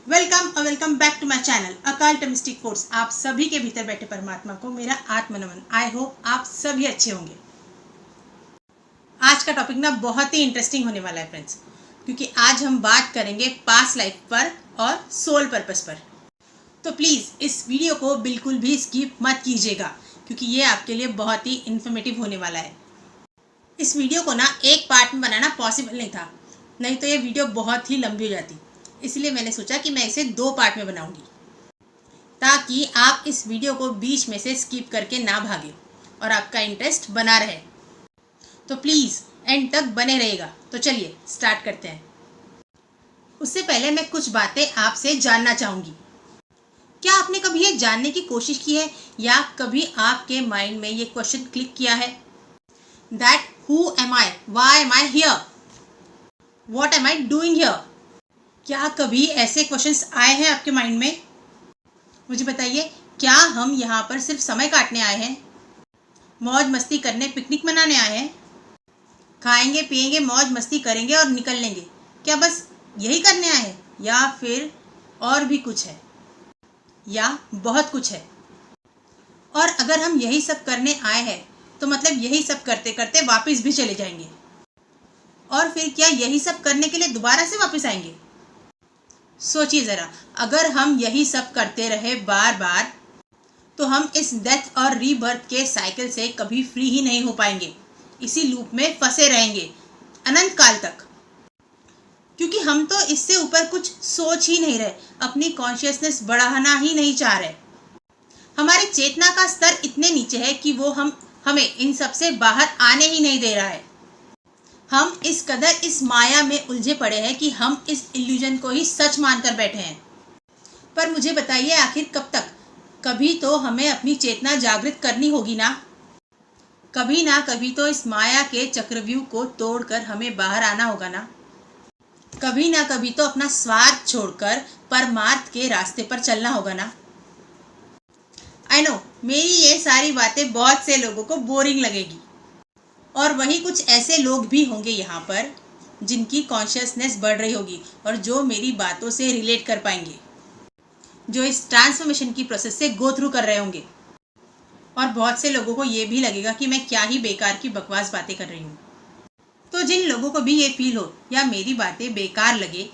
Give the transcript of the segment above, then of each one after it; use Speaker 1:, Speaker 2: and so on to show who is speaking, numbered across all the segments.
Speaker 1: Welcome और welcome back to my channel occult mystic force. आप सभी के भीतर बैठे परमात्मा को मेरा आत्म नमन। आई होप आप सभी अच्छे होंगे। आज का टॉपिक ना बहुत ही इंटरेस्टिंग होने वाला है फ्रेंड्स, क्योंकि आज हम बात करेंगे पास्ट लाइफ पर और सोल पर्पस पर। तो प्लीज़ इस वीडियो को बिल्कुल भी स्किप मत कीजिएगा, क्योंकि ये आपके लिए बहुत ही इन्फॉर्मेटिव होने वाला है। इस वीडियो को ना एक पार्ट में बनाना पॉसिबल नहीं था, नहीं तो ये वीडियो बहुत ही लंबी हो जाती। इसलिए मैंने सोचा कि मैं इसे 2 पार्ट में बनाऊंगी, ताकि आप इस वीडियो को बीच में से स्किप करके ना भागे और आपका इंटरेस्ट बना रहे। तो प्लीज़ एंड तक बने रहेगा। तो चलिए स्टार्ट करते हैं। उससे पहले मैं कुछ बातें आपसे जानना चाहूँगी। क्या आपने कभी ये जानने की कोशिश की है या कभी आपके माइंड में ये क्वेश्चन क्लिक किया है that who am I, why am I hear, what am I doing here? क्या कभी ऐसे क्वेश्चंस आए हैं आपके माइंड में? मुझे बताइए, क्या हम यहाँ पर सिर्फ समय काटने आए हैं, मौज मस्ती करने, पिकनिक मनाने आए हैं, खाएंगे पिएंगे मौज मस्ती करेंगे और निकल लेंगे? क्या बस यही करने आए हैं, या फिर और भी कुछ है, या बहुत कुछ है? और अगर हम यही सब करने आए हैं तो मतलब यही सब करते करते वापस भी चले जाएंगे, और फिर क्या यही सब करने के लिए दोबारा से वापस आएंगे? सोचिए ज़रा, अगर हम यही सब करते रहे बार बार तो हम इस डेथ और रीबर्थ के साइकिल से कभी फ्री ही नहीं हो पाएंगे। इसी लूप में फंसे रहेंगे अनंत काल तक, क्योंकि हम तो इससे ऊपर कुछ सोच ही नहीं रहे, अपनी कॉन्शियसनेस बढ़ाना ही नहीं चाह रहे। हमारी चेतना का स्तर इतने नीचे है कि वो हमें इन सब से बाहर आने ही नहीं दे रहा है। हम इस कदर इस माया में उलझे पड़े हैं कि हम इस इल्यूजन को ही सच मानकर बैठे हैं। पर मुझे बताइए, आखिर कब तक? कभी तो हमें अपनी चेतना जागृत करनी होगी ना। कभी तो इस माया के चक्रव्यूह को तोड़कर हमें बाहर आना होगा ना। कभी तो अपना स्वार्थ छोड़कर परमार्थ के रास्ते पर चलना होगा ना। आई नो, मेरी ये सारी बातें बहुत से लोगों को बोरिंग लगेगी, और वही कुछ ऐसे लोग भी होंगे यहाँ पर जिनकी कॉन्शियसनेस बढ़ रही होगी और जो मेरी बातों से रिलेट कर पाएंगे, जो इस ट्रांसफॉर्मेशन की प्रोसेस से गो थ्रू कर रहे होंगे। और बहुत से लोगों को ये भी लगेगा कि मैं क्या ही बेकार की बकवास बातें कर रही हूँ। तो जिन लोगों को भी ये फील हो या मेरी बातें बेकार लगे,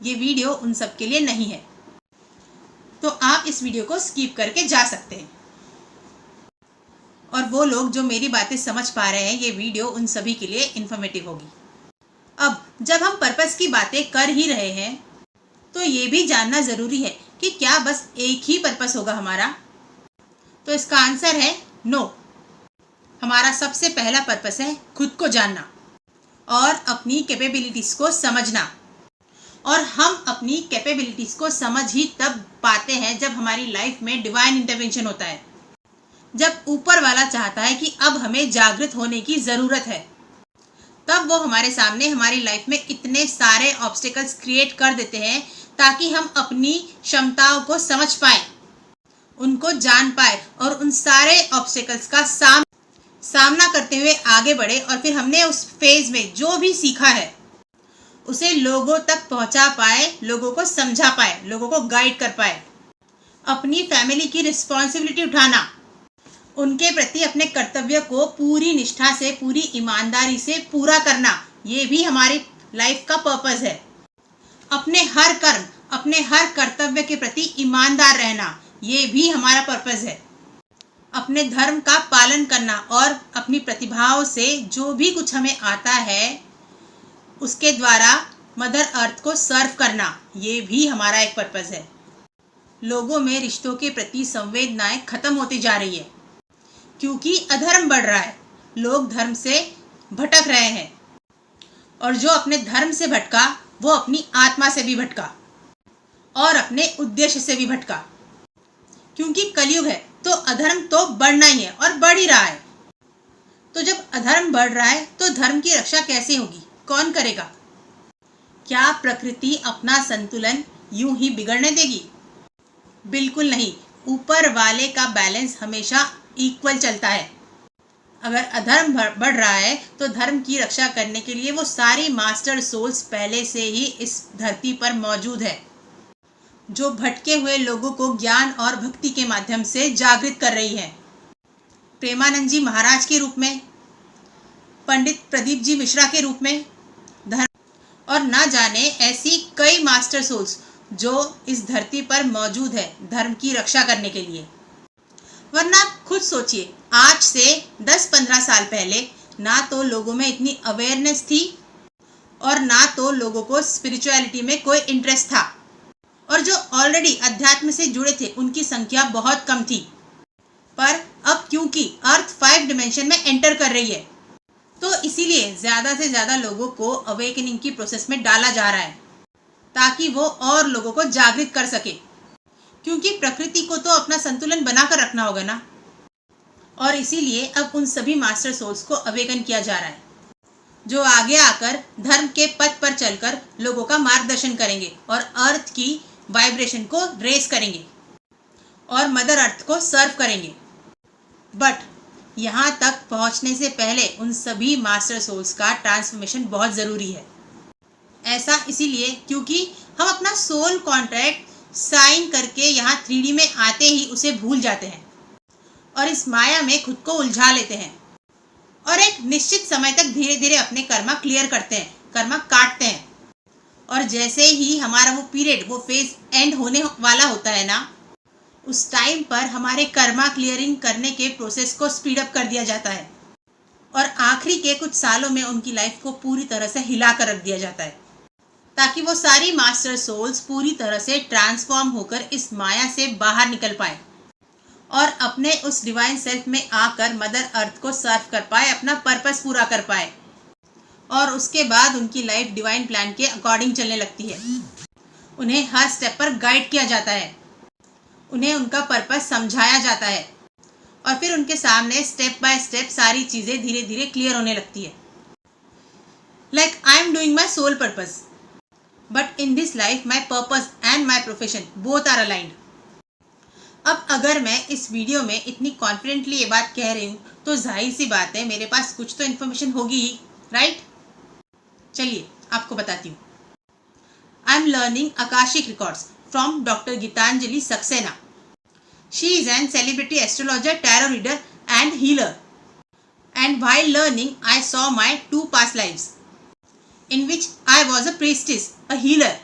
Speaker 1: ये वीडियो उन सब के लिए नहीं है। तो आप इस वीडियो को स्किप करके जा सकते हैं। और वो लोग जो मेरी बातें समझ पा रहे हैं, ये वीडियो उन सभी के लिए इन्फॉर्मेटिव होगी। अब जब हम पर्पस की बातें कर ही रहे हैं, तो ये भी जानना ज़रूरी है कि क्या बस एक ही पर्पस होगा हमारा? तो इसका आंसर है नो। हमारा सबसे पहला पर्पस है खुद को जानना और अपनी कैपेबिलिटीज़ को समझना। और हम अपनी कैपेबिलिटीज़ को समझ ही तब पाते हैं जब हमारी लाइफ में डिवाइन इंटरवेंशन होता है, जब ऊपर वाला चाहता है कि अब हमें जागृत होने की ज़रूरत है। तब वो हमारे सामने हमारी लाइफ में इतने सारे ऑब्स्टिकल्स क्रिएट कर देते हैं ताकि हम अपनी क्षमताओं को समझ पाए, उनको जान पाए और उन सारे ऑब्स्टिकल्स का सामना करते हुए आगे बढ़े। और फिर हमने उस फेज में जो भी सीखा है उसे लोगों तक पहुंचा पाए, लोगों को समझा पाए, लोगों को गाइड कर पाए। अपनी फैमिली की रिस्पॉन्सिबिलिटी उठाना, उनके प्रति अपने कर्तव्य को पूरी निष्ठा से, पूरी ईमानदारी से पूरा करना, ये भी हमारी लाइफ का पर्पस है। अपने हर कर्म, अपने हर कर्तव्य के प्रति ईमानदार रहना, ये भी हमारा पर्पस है। अपने धर्म का पालन करना और अपनी प्रतिभाओं से जो भी कुछ हमें आता है उसके द्वारा मदर अर्थ को सर्व करना, ये भी हमारा एक पर्पस है। लोगों में रिश्तों के प्रति संवेदनाएं खत्म होती जा रही है, क्योंकि अधर्म बढ़ रहा है, लोग धर्म से भटक रहे हैं। और जो अपने धर्म से भटका वो अपनी आत्मा से भी भटका और अपने उद्देश्य से भी भटका, क्योंकि कलयुग है तो अधर्म तो बढ़ना ही है और बढ़ ही रहा है। तो जब अधर्म बढ़ रहा है तो धर्म की रक्षा कैसे होगी? कौन करेगा? क्या प्रकृति अपना संतुलन यूं ही बिगड़ने देगी? बिल्कुल नहीं। ऊपर वाले का बैलेंस हमेशा इक्वल चलता है। अगर अधर्म बढ़ रहा है तो धर्म की रक्षा करने के लिए वो सारी मास्टर सोल्स पहले से ही इस धरती पर मौजूद है। जो भटके हुए लोगों को ज्ञान और भक्ति के माध्यम से जागृत कर रही है। प्रेमानंद जी महाराज के रूप में, पंडित प्रदीप जी मिश्रा के रूप में, धर्म और ना जाने ऐसी कई मास्टर सोल्स जो इस धरती पर मौजूद है धर्म की रक्षा करने के लिए। वरना खुद सोचिए, आज से 10-15 साल पहले ना तो लोगों में इतनी अवेयरनेस थी और ना तो लोगों को स्पिरिचुअलिटी में कोई इंटरेस्ट था, और जो ऑलरेडी अध्यात्म से जुड़े थे उनकी संख्या बहुत कम थी। पर अब क्योंकि अर्थ 5 डिमेंशन में एंटर कर रही है, तो इसीलिए ज़्यादा से ज़्यादा लोगों को अवेकनिंग की प्रोसेस में डाला जा रहा है, ताकि वो और लोगों को जागृत कर सके। क्योंकि प्रकृति को तो अपना संतुलन बनाकर रखना होगा ना, और इसीलिए अब उन सभी मास्टर सोल्स को अवेकन किया जा रहा है, जो आगे आकर धर्म के पथ पर चलकर लोगों का मार्गदर्शन करेंगे और अर्थ की वाइब्रेशन को रेस करेंगे और मदर अर्थ को सर्व करेंगे। बट यहाँ तक पहुँचने से पहले उन सभी मास्टर सोल्स का ट्रांसफॉर्मेशन बहुत ज़रूरी है। ऐसा इसीलिए क्योंकि हम अपना सोल कॉन्ट्रैक्ट साइन करके यहाँ 3D में आते ही उसे भूल जाते हैं और इस माया में खुद को उलझा लेते हैं और एक निश्चित समय तक धीरे धीरे अपने कर्मा क्लियर करते हैं, कर्मा काटते हैं। और जैसे ही हमारा वो पीरियड, वो फेज एंड होने वाला होता है ना, उस टाइम पर हमारे कर्मा क्लियरिंग करने के प्रोसेस को स्पीड अप कर दिया जाता है और आखिरी के कुछ सालों में उनकी लाइफ को पूरी तरह से हिला कर रख दिया जाता है, ताकि वो सारी मास्टर सोल्स पूरी तरह से ट्रांसफॉर्म होकर इस माया से बाहर निकल पाए और अपने उस डिवाइन सेल्फ में आकर मदर अर्थ को सर्व कर पाए, अपना पर्पस पूरा कर पाए। और उसके बाद उनकी लाइफ डिवाइन प्लान के अकॉर्डिंग चलने लगती है। उन्हें हर स्टेप पर गाइड किया जाता है, उन्हें उनका पर्पस समझाया जाता है और फिर उनके सामने स्टेप बाय स्टेप सारी चीज़ें धीरे धीरे क्लियर होने लगती है। Like I am doing my soul purpose, but in this life my purpose and my profession both are aligned. अब अगर मैं इस वीडियो में इतनी कॉन्फिडेंटली ये बात कह रही हूँ तो जाहिर सी बात है मेरे पास कुछ तो इन्फॉर्मेशन होगी ही, राइट? चलिए आपको बताती हूँ। I am learning Akashic records from doctor Geetanjali Saxena. She is an celebrity astrologer, tarot reader and healer. And while learning, I saw my 2 past lives in which I was a priestess, a healer,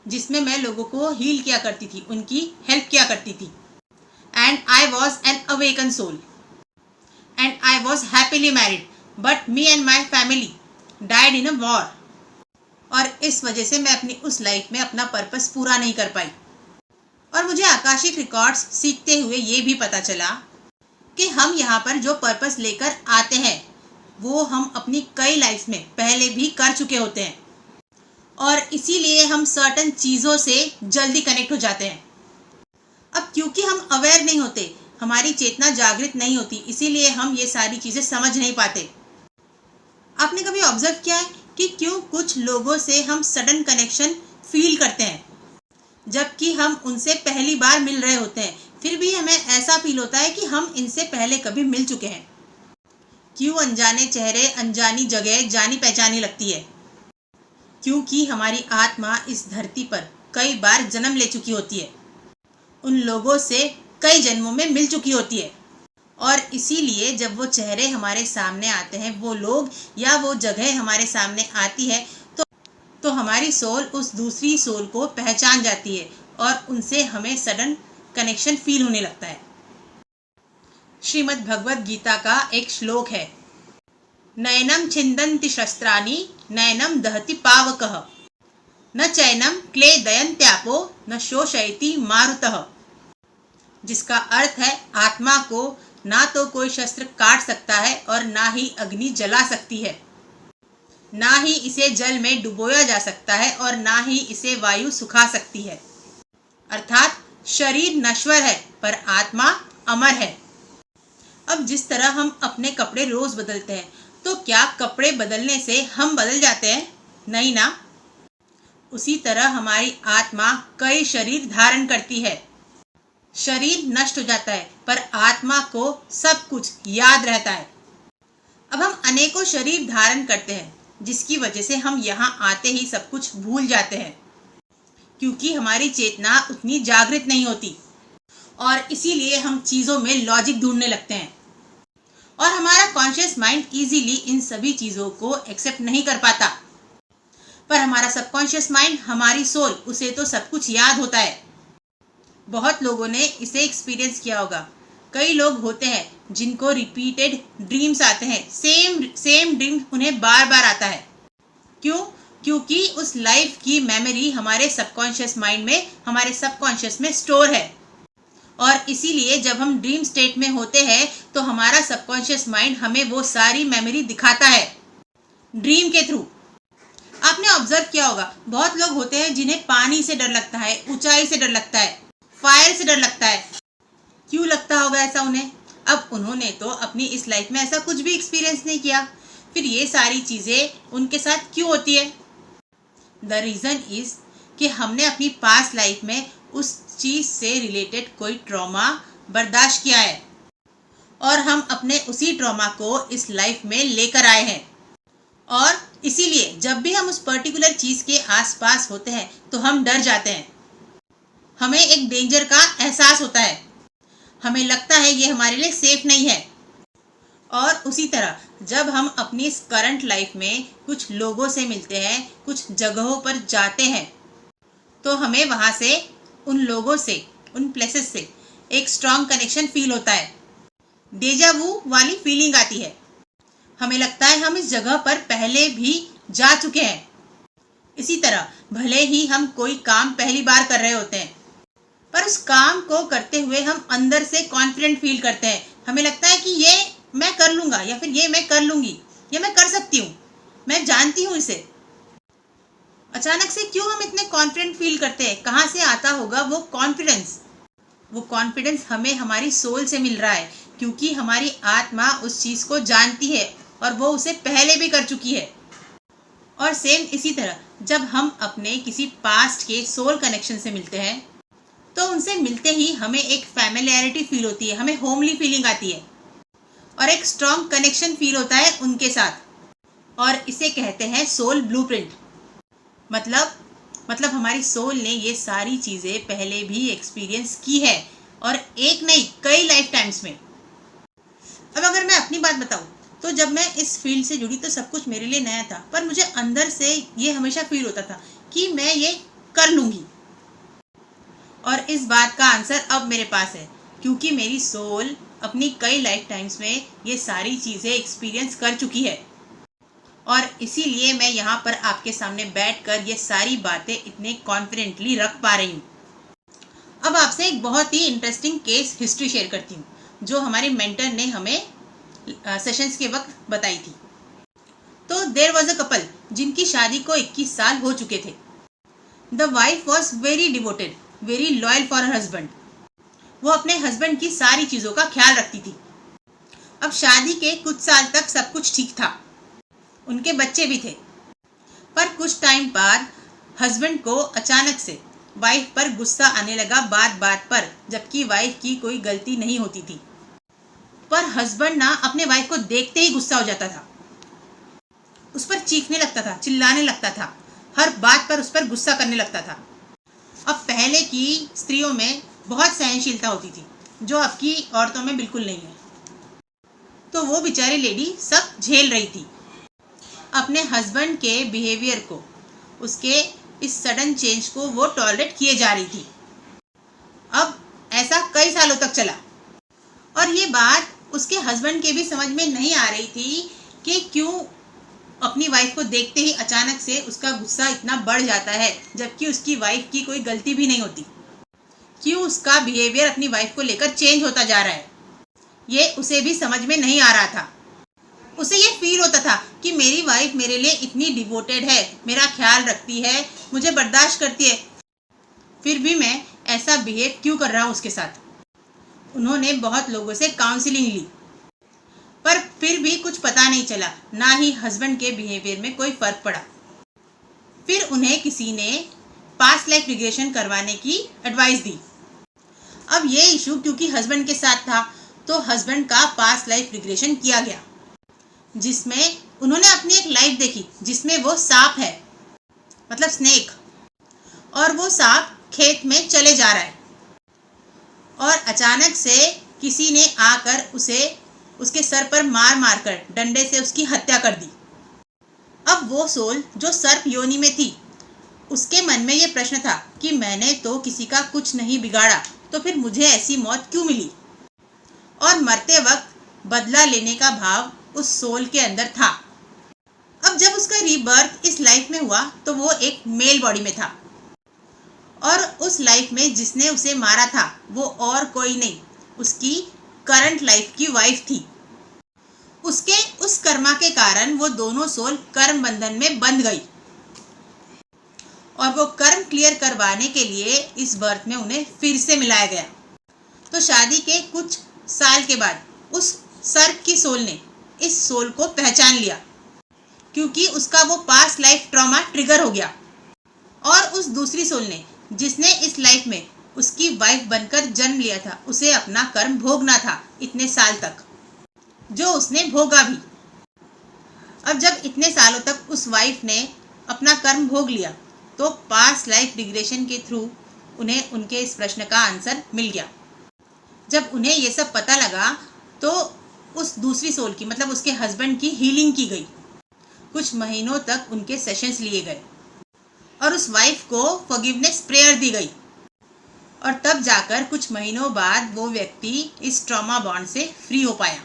Speaker 1: जिसमें मैं लोगों को heal किया करती थी, उनकी help किया करती थी. And I was an awakened soul. And I was happily married, but me and my family died in a war. और इस वजह से मैं अपनी उस लाइफ में अपना पर्पस पूरा नहीं कर पाई. और मुझे आकाशिक रिकॉर्ड्स सीखते हुए ये भी पता चला कि हम यहाँ पर जो पर्पस लेकर आते हैं वो हम अपनी कई लाइफ में पहले भी कर चुके होते हैं और इसीलिए हम सर्टन चीज़ों से जल्दी कनेक्ट हो जाते हैं. अब क्योंकि हम अवेयर नहीं होते, हमारी चेतना जागृत नहीं होती, इसीलिए हम ये सारी चीज़ें समझ नहीं पाते. आपने कभी ऑब्जर्व किया है कि क्यों कुछ लोगों से हम सडन कनेक्शन फील करते हैं जबकि हम उनसे पहली बार मिल रहे होते हैं, फिर भी हमें ऐसा फील होता है कि हम इनसे पहले कभी मिल चुके हैं. क्यों अनजाने चेहरे, अनजानी जगह जानी पहचानी लगती है? क्योंकि हमारी आत्मा इस धरती पर कई बार जन्म ले चुकी होती है, उन लोगों से कई जन्मों में मिल चुकी होती है और इसीलिए जब वो चेहरे हमारे सामने आते हैं, वो लोग या वो जगह हमारे सामने आती है तो हमारी सोल उस दूसरी सोल को पहचान जाती है और उनसे हमें सडन कनेक्शन फील होने लगता है. श्रीमद् भगवद गीता का एक श्लोक है, नयनम छिंदन्ति शस्त्राणि नयनम दहति पावकः न चैनम क्ले दयन्त्यापो न शोषयति मारुतः, जिसका अर्थ है आत्मा को ना तो कोई शस्त्र काट सकता है और ना ही अग्नि जला सकती है, ना ही इसे जल में डुबोया जा सकता है और ना ही इसे वायु सुखा सकती है. अर्थात शरीर नश्वर है पर आत्मा अमर है. अब जिस तरह हम अपने कपड़े रोज बदलते हैं, तो क्या कपड़े बदलने से हम बदल जाते हैं? नहीं ना. उसी तरह हमारी आत्मा कई शरीर धारण करती है. शरीर नष्ट हो जाता है पर आत्मा को सब कुछ याद रहता है. अब हम अनेकों शरीर धारण करते हैं जिसकी वजह से हम यहाँ आते ही सब कुछ भूल जाते हैं. क्योंकि हमारी चेतना उतनी जागृत नहीं होती और इसीलिए हम चीज़ों में लॉजिक ढूंढने लगते हैं और हमारा कॉन्शियस माइंड इजीली इन सभी चीज़ों को एक्सेप्ट नहीं कर पाता। पर हमारा सबकॉन्शियस माइंड, हमारी सोल, उसे तो सब कुछ याद होता है। बहुत लोगों ने इसे एक्सपीरियंस किया होगा। कई लोग होते हैं जिनको रिपीटेड ड्रीम्स आते हैं, सेम ड्रीम उन्हें बार बार आता है। क्यों? क्योंकि उस लाइफ की मेमोरी हमारे सबकॉन्शियस माइंड में, हमारे सबकॉन्शियस में स्टोर है और इसीलिए जब हम ड्रीम स्टेट में होते हैं तो हमारा सबकॉन्शियस माइंड हमें वो सारी मेमोरी दिखाता है ड्रीम के थ्रू। आपने ऑब्जर्व किया होगा, बहुत लोग होते हैं जिन्हें पानी से डर लगता है, ऊंचाई से डर लगता है, फायर से डर लगता है। क्यों लगता होगा ऐसा उन्हें? अब उन्होंने तो अपनी इस लाइफ में ऐसा कुछ भी एक्सपीरियंस नहीं किया, फिर ये सारी चीज़ें उनके साथ क्यों होती है? द रीज़न इज़ कि हमने अपनी पास्ट लाइफ में उस चीज़ से रिलेटेड कोई ट्रॉमा बर्दाश्त किया है और हम अपने उसी ट्रॉमा को इस लाइफ में लेकर आए हैं और इसीलिए जब भी हम उस पर्टिकुलर चीज़ के आसपास होते हैं तो हम डर जाते हैं। हमें एक डेंजर का एहसास होता है, हमें लगता है ये हमारे लिए सेफ नहीं है। और उसी तरह जब हम अपनी इस करंट लाइफ में कुछ लोगों से मिलते हैं, कुछ जगहों पर जाते हैं, तो हमें वहाँ से, उन लोगों से, उन प्लेसेस से एक स्ट्रॉन्ग कनेक्शन फील होता है। डेजा वू वाली फीलिंग आती है। हमें लगता है हम इस जगह पर पहले भी जा चुके हैं। इसी तरह भले ही हम कोई काम पहली बार कर रहे होते हैं, पर उस काम को करते हुए हम अंदर से कॉन्फिडेंट फील करते हैं। हमें लगता है कि ये मैं कर लूँगा या फिर ये मैं कर लूँगी या मैं कर सकती हूँ, मैं जानती हूँ इसे। अचानक से क्यों हम इतने कॉन्फिडेंट फील करते हैं? कहाँ से आता होगा वो कॉन्फिडेंस? वो कॉन्फिडेंस हमें हमारी सोल से मिल रहा है क्योंकि हमारी आत्मा उस चीज़ को जानती है और वो उसे पहले भी कर चुकी है। और सेम इसी तरह जब हम अपने किसी पास्ट के सोल कनेक्शन से मिलते हैं तो उनसे मिलते ही हमें एक फैमिलियरिटी फील होती है, हमें होमली फीलिंग आती है और एक स्ट्रॉन्ग कनेक्शन फील होता है उनके साथ। और इसे कहते हैं सोल ब्लूप्रिंट। मतलब हमारी सोल ने ये सारी चीज़ें पहले भी एक्सपीरियंस की है और एक नहीं, कई लाइफ टाइम्स में। अब अगर मैं अपनी बात बताऊँ तो जब मैं इस फील्ड से जुड़ी तो सब कुछ मेरे लिए नया था, पर मुझे अंदर से ये हमेशा फील होता था कि मैं ये कर लूँगी। और इस बात का आंसर अब मेरे पास है क्योंकि मेरी सोल अपनी कई लाइफ टाइम्स में ये सारी चीज़ें एक्सपीरियंस कर चुकी है और इसीलिए मैं यहाँ पर आपके सामने बैठकर ये सारी बातें इतने कॉन्फिडेंटली रख पा रही हूँ। अब आपसे एक बहुत ही इंटरेस्टिंग केस हिस्ट्री शेयर करती हूँ जो हमारे मेंटर ने हमें सेशंस के वक्त बताई थी। तो देयर वॉज अ कपल जिनकी शादी को 21 साल हो चुके थे। The wife was very devoted, very loyal for her husband. वो अपने हस्बैंड की सारी चीज़ों का ख्याल रखती थी। अब शादी के कुछ साल तक सब कुछ ठीक था, उनके बच्चे भी थे, पर कुछ टाइम बाद हस्बैंड को अचानक से वाइफ पर गुस्सा आने लगा बात बात पर, जबकि वाइफ की कोई गलती नहीं होती थी। पर हस्बैंड ना अपने वाइफ को देखते ही गुस्सा हो जाता था, उस पर चीखने लगता था, चिल्लाने लगता था, हर बात पर उस पर गुस्सा करने लगता था। अब पहले की स्त्रियों में बहुत सहनशीलता होती थी जो अब की औरतों में बिल्कुल नहीं है। तो वो बेचारी लेडी सब झेल रही थी अपने हस्बैंड के बिहेवियर को, उसके इस सडन चेंज को वो टॉलरेट किए जा रही थी। अब ऐसा कई सालों तक चला और ये बात उसके हस्बैंड के भी समझ में नहीं आ रही थी कि क्यों अपनी वाइफ को देखते ही अचानक से उसका गुस्सा इतना बढ़ जाता है जबकि उसकी वाइफ की कोई गलती भी नहीं होती। क्यों उसका बिहेवियर अपनी वाइफ को लेकर चेंज होता जा रहा है, ये उसे भी समझ में नहीं आ रहा था। उसे ये फील होता था कि मेरी वाइफ मेरे लिए इतनी डिवोटेड है, मेरा ख्याल रखती है, मुझे बर्दाश्त करती है, फिर भी मैं ऐसा बिहेव क्यों कर रहा हूँ उसके साथ। उन्होंने बहुत लोगों से काउंसलिंग ली पर फिर भी कुछ पता नहीं चला, ना ही हस्बैंड के बिहेवियर में कोई फर्क पड़ा। फिर उन्हें किसी ने पास्ट लाइफ रिग्रेशन करवाने की एडवाइस दी। अब ये इशू क्योंकि हस्बैंड के साथ था तो हस्बैंड का पास्ट लाइफ रिग्रेशन किया गया, जिसमें उन्होंने अपनी एक लाइफ देखी जिसमें वो सांप है, मतलब स्नेक, और वो सांप खेत में चले जा रहा है और अचानक से किसी ने आकर उसे उसके सर पर मार मार कर डंडे से उसकी हत्या कर दी। अब वो सोल जो सर्प योनि में थी, उसके मन में ये प्रश्न था कि मैंने तो किसी का कुछ नहीं बिगाड़ा, तो फिर मुझे ऐसी मौत क्यों मिली। और मरते वक्त बदला लेने का भाव उस सोल के अंदर था। अब जब उसका रीबर्थ इस लाइफ में हुआ तो वो एक मेल बॉडी में था और उस लाइफ में जिसने उसे मारा था वो और कोई नहीं, उसकी करंट लाइफ की वाइफ थी। उसके उस कर्मा के कारण वो दोनों सोल कर्म बंधन में बंध गई और वो कर्म क्लियर करवाने के लिए इस बर्थ में उन्हें फिर से मिलाया गया। तो शादी के कुछ साल के बाद उस सर्प की सोल ने इस सोल को पहचान लिया, क्योंकि उसका वो पास्ट लाइफ ट्रॉमा ट्रिगर हो गया। और उस दूसरी सोल ने, जिसने इस लाइफ में उसकी वाइफ बनकर जन्म लिया था, उसे अपना कर्म भोगना था इतने साल तक, जो उसने भोगा भी। अब जब इतने सालों तक उस वाइफ ने अपना कर्म भोग लिया तो पास्ट लाइफ रिग्रेशन के थ्रू उन्हें उनके इस प्रश्न का आंसर मिल गया। जब उन्हें ये सब पता लगा तो उस दूसरी सोल की, मतलब उसके हस्बैंड की हीलिंग की गई। कुछ महीनों तक उनके सेशंस लिए गए और उस वाइफ को फॉरगिवनेस प्रेयर दी गई और तब जाकर कुछ महीनों बाद वो व्यक्ति इस ट्रॉमा बॉन्ड से फ्री हो पाया।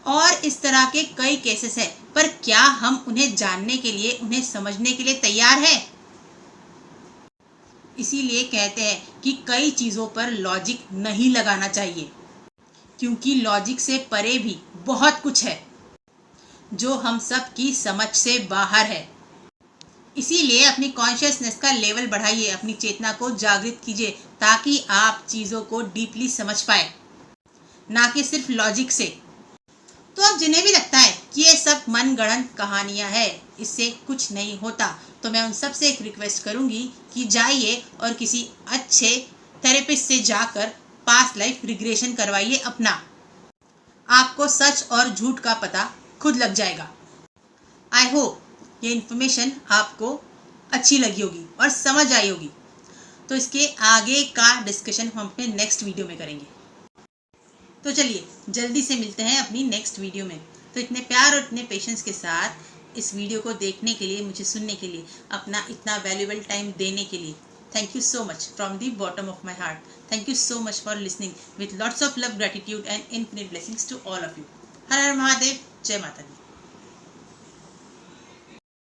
Speaker 1: और इस तरह के कई केसेस हैं, पर क्या हम उन्हें जानने के लिए, उन्हें समझने के लिए तैयार हैं? इसीलिए कहते हैं कि कई चीज़ों पर लॉजिक नहीं लगाना चाहिए, क्योंकि लॉजिक से परे भी बहुत कुछ है जो हम सब की समझ से बाहर है। इसीलिए अपनी कॉन्शियसनेस का लेवल बढ़ाइए, अपनी चेतना को जागृत कीजिए, ताकि आप चीज़ों को डीपली समझ पाए, ना कि सिर्फ लॉजिक से। तो अब जिन्हें भी लगता है कि ये सब मनगढ़ंत कहानियां हैं, इससे कुछ नहीं होता, तो मैं उन सब से एक रिक्वेस्ट करूंगी कि जाइए और किसी अच्छे थेरेपिस्ट से जाकर पास्ट लाइफ रिग्रेशन करवाइए अपना। आपको सच और झूठ का पता खुद लग जाएगा। आई होप ये इन्फॉर्मेशन आपको अच्छी लगी होगी और समझ आई होगी। तो इसके आगे का डिस्कशन हम अपने नेक्स्ट वीडियो में करेंगे। तो चलिए जल्दी से मिलते हैं अपनी नेक्स्ट वीडियो में। तो इतने प्यार और इतने पेशेंस के साथ इस वीडियो को देखने के लिए, मुझे सुनने के लिए, अपना इतना वैल्यूएबल टाइम देने के लिए thank you so much from the bottom of my heart. Thank you so much for listening with lots of love, gratitude and infinite blessings to all of you. हर हर महादेव, जय माता दी।